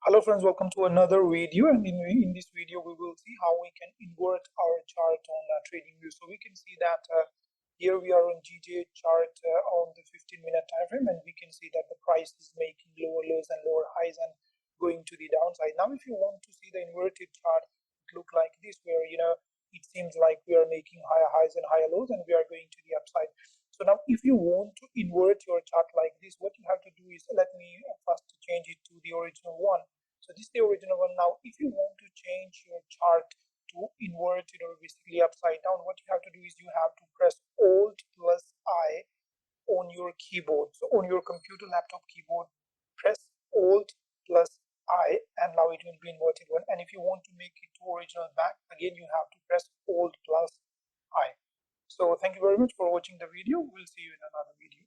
Hello friends, welcome to another video, and in this video we will see how we can invert our chart on TradingView. So we can see that here we are on GJ chart on the 15-minute time frame, and we can see that the price is making lower lows and lower highs and going to the downside. Now if you want to see the inverted chart, it look like this, where it seems like we are making higher highs and higher lows and we are going to the upside. So now if you want to invert your chart like this, what you have to do is, let me first change it to the original one. So this is the original one. Now if you want to change your chart to invert, basically upside down, what you have to do is you have to press Alt plus I on your keyboard. So on your computer, laptop keyboard, press Alt plus I, and now it will be inverted one. And if you want to make it to original back, again you have to press Alt plus I. So thank you very much for watching the video. We'll see you in another video.